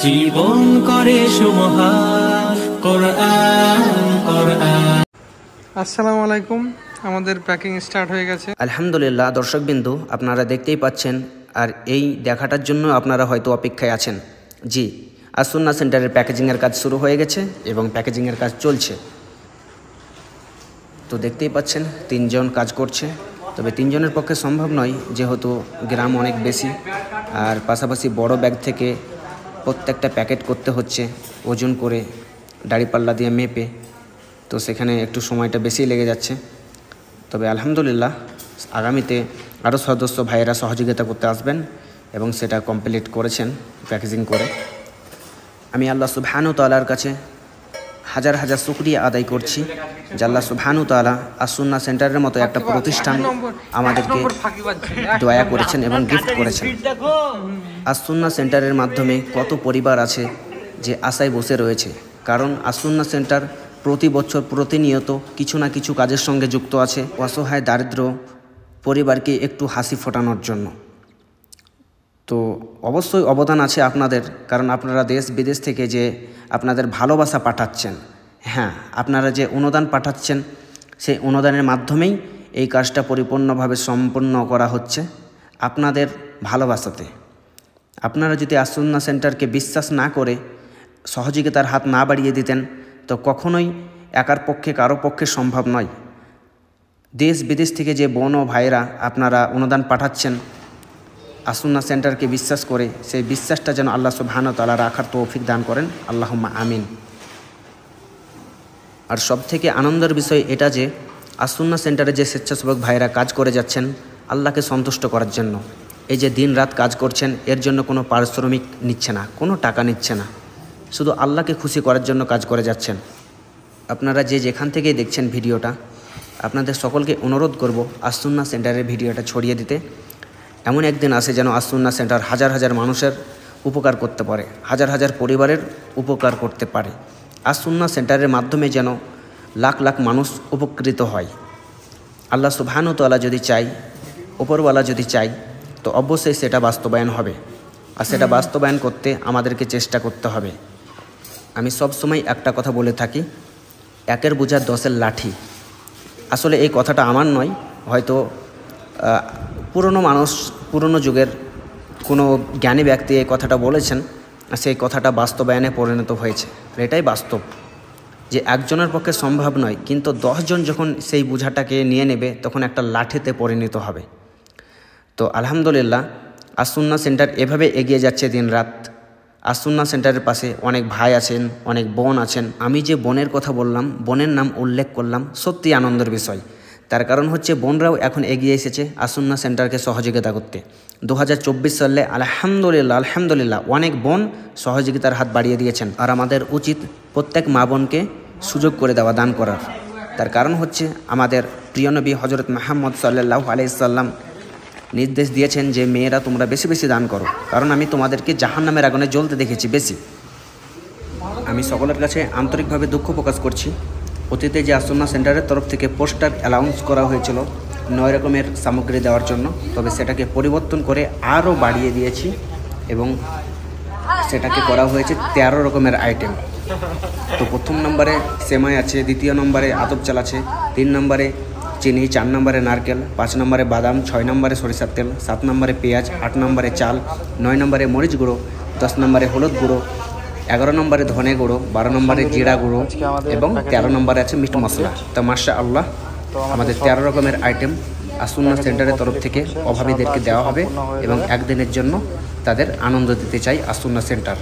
জীবন করে সুমহান কোরআন কোরআন। আসসালামু আলাইকুম, আমাদের প্যাকিং স্টার্ট হয়ে গেছে। আলহামদুলিল্লাহ দর্শকবিন্দু, আপনারা দেখতেই পাচ্ছেন আর এই দেখাটার জন্য আপনারা হয়তো অপেক্ষায় আছেন। জি, আসুন্নাহ সেন্টারের প্যাকেজিংয়ের কাজ শুরু হয়ে গেছে এবং প্যাকেজিংয়ের কাজ চলছে। তো দেখতেই পাচ্ছেন 3 জন কাজ করছে, তবে 3 জনের পক্ষে সম্ভব নয়, যেহেতু গ্রাম অনেক বেশি আর পাশাপাশি বড় ব্যাগ থেকে প্রত্যেকটা প্যাকেট করতে হচ্ছে ওজন করে দাড়িপাল্লা দিয়ে মেপে, তো সেখানে একটু সময়টা বেশি লেগে যাচ্ছে। তবে আলহামদুলিল্লাহ আগামীতে আরও সদস্য ভাইয়েরা সহযোগিতা করতে আসবেন এবং সেটা কমপ্লিট করেছেন প্যাকেজিং করে। আমি আল্লাহ সুবহানাহু ওয়া তাআলার কাছে হাজার হাজার শুকরিয়া আদায় করছি যে আল্লাহ সুবহানাহু ওয়া তাআলা আসুন্নাহ সেন্টারের মতো একটা প্রতিষ্ঠান আমাদেরকে দয়া করেছেন এবং গিফট করেছেন। আসুন্নাহ সেন্টারের মাধ্যমে কত পরিবার আছে যে আশায় বসে রয়েছে, কারণ আসুন্নাহ সেন্টার প্রতি বছর প্রতিনিয়ত কিছু না কিছু কাজের সঙ্গে যুক্ত আছে অসহায় দারিদ্র পরিবারকে একটু হাসি ফোটানোর জন্য। তো অবশ্যই অবদান আছে আপনাদের, কারণ আপনারা দেশ বিদেশ থেকে যে আপনাদের ভালোবাসা পাঠাচ্ছেন, হ্যাঁ আপনারা যে অনুদান পাঠাচ্ছেন, সেই অনুদানের মাধ্যমেই এই কাজটা পরিপূর্ণভাবে সম্পন্ন করা হচ্ছে আপনাদের ভালোবাসাতে। আপনারা যদি আসুন্নাহ সেন্টারকে বিশ্বাস না করে সহযোগিতার হাত না বাড়িয়ে দিতেন, তো কখনোই একার পক্ষে কারো পক্ষে সম্ভব নয়। দেশ বিদেশ থেকে যে বোন ও ভাইয়েরা আপনারা অনুদান পাঠাচ্ছেন আসুন্নাহ সেন্টারকে বিশ্বাস করে, সেই বিশ্বাসটা যেন আল্লাহ সুবহানাহু ওয়া তাআলা রাখার তৌফিক দান করেন, আল্লাহুম্মা আমিন। আর সবথেকে আনন্দের বিষয় এটা যে আসুন্নাহ সেন্টারে যে স্বেচ্ছাসেবক ভাইয়েরা কাজ করে যাচ্ছেন আল্লাহকে সন্তুষ্ট করার জন্য, এই যে দিন রাত কাজ করছেন, এর জন্য কোনো পারিশ্রমিক নিচ্ছে না, কোনো টাকা নিচ্ছে না, শুধু আল্লাহকে খুশি করার জন্য কাজ করে যাচ্ছেন। আপনারা যে যেখান থেকেই দেখছেন ভিডিওটা, আপনাদের সকলকে অনুরোধ করব আসুন্নাহ সেন্টারের ভিডিওটা ছড়িয়ে দিতে। এমন একদিন আসে যেন আসুন্নাহ সেন্টার হাজার হাজার মানুষের উপকার করতে পারে, হাজার হাজার পরিবারের উপকার করতে পারে। আসুন্নাহ সেন্টারের মাধ্যমে যেন লাখ লাখ মানুষ উপকৃত হয়। আল্লাহ সুবহানাহু ওয়া তাআলা যদি চাই, উপরওয়ালা যদি চাই, তো অবশ্যই সেটা বাস্তবায়ন হবে। আর সেটা বাস্তবায়ন করতে আমাদেরকে চেষ্টা করতে হবে। আমি সবসময় একটা কথা বলে থাকি, একের বোঝা 10-এর লাঠি। আসলে এই কথাটা আমার নয়, হয়তো পুরনো যুগের কোনো জ্ঞানী ব্যক্তি এই কথাটা বলেছেন, সেই কথাটা বাস্তবায়নে পরিণত হয়েছে। এটাই বাস্তব যে একজনের পক্ষে সম্ভব নয়, কিন্তু 10 জন যখন সেই বোঝাটাকে নিয়ে নেবে তখন একটা লাঠিতে পরিণত হবে। তো আলহামদুলিল্লাহ আসুন্নাহ সেন্টার এভাবে এগিয়ে যাচ্ছে দিন রাত। আসুন্নাহ সেন্টারের পাশে অনেক ভাই আছেন, অনেক বোন আছেন। আমি যে বোনের কথা বললাম, বোনের নাম উল্লেখ করলাম, সত্যি আনন্দের বিষয়। তার কারণ হচ্ছে বোনরাও এখন এগিয়ে এসেছে আসুন্নাহ সেন্টারকে সহযোগিতা করতে। 2024 সালে আলহামদুলিল্লাহ অনেক বোন সহযোগিতার হাত বাড়িয়ে দিয়েছেন। আর আমাদের উচিত প্রত্যেক মা বোনকে সুযোগ করে দেওয়া, দান করার। তার কারণ হচ্ছে আমাদের প্রিয় নবী হযরত মুহাম্মদ সাল্লাল্লাহু আলাইহি সাল্লাম নির্দেশ দিয়েছেন যে মেয়েরা তোমরা বেশি বেশি দান করো, কারণ আমি তোমাদেরকে জাহান্নামের আগুনে জ্বলতে দেখেছি বেশি। আমি সকলের কাছে আন্তরিকভাবে দুঃখ প্রকাশ করছি, অতীতে যে আসুন্নাহ সেন্টারের তরফ থেকে পোস্টার অ্যালাউন্স করা হয়েছিল 9 রকমের সামগ্রী দেওয়ার জন্য, তবে সেটাকে পরিবর্তন করে আরও বাড়িয়ে দিয়েছি এবং সেটাকে করা হয়েছে 13 রকমের আইটেম। তো প্রথম নম্বরে সেমাই আছে, দ্বিতীয় নম্বরে আতপ চাল আছে, 3 নম্বরে চিনি, 4 নম্বরে নারকেল, 5 নম্বরে বাদাম, 6 নম্বরে সরিষার তেল, 7 নম্বরে পেঁয়াজ, 8 নম্বরে চাল, 9 নম্বরে মরিচ গুঁড়ো, 10 নম্বরে হলুদ গুঁড়ো, 11 নম্বরে ধনে গুঁড়ো, 12 নম্বরে জিরা গুঁড়ো এবং 13 নম্বরে আছে মিট মশলা। তো মাশাআল্লাহ আমাদের 13 রকমের আইটেম আসুন্নাহ সেন্টারের তরফ থেকে অভাবীদেরকে দেওয়া হবে এবং একদিনের জন্য তাদের আনন্দ দিতে চাই আসুন্নাহ সেন্টার।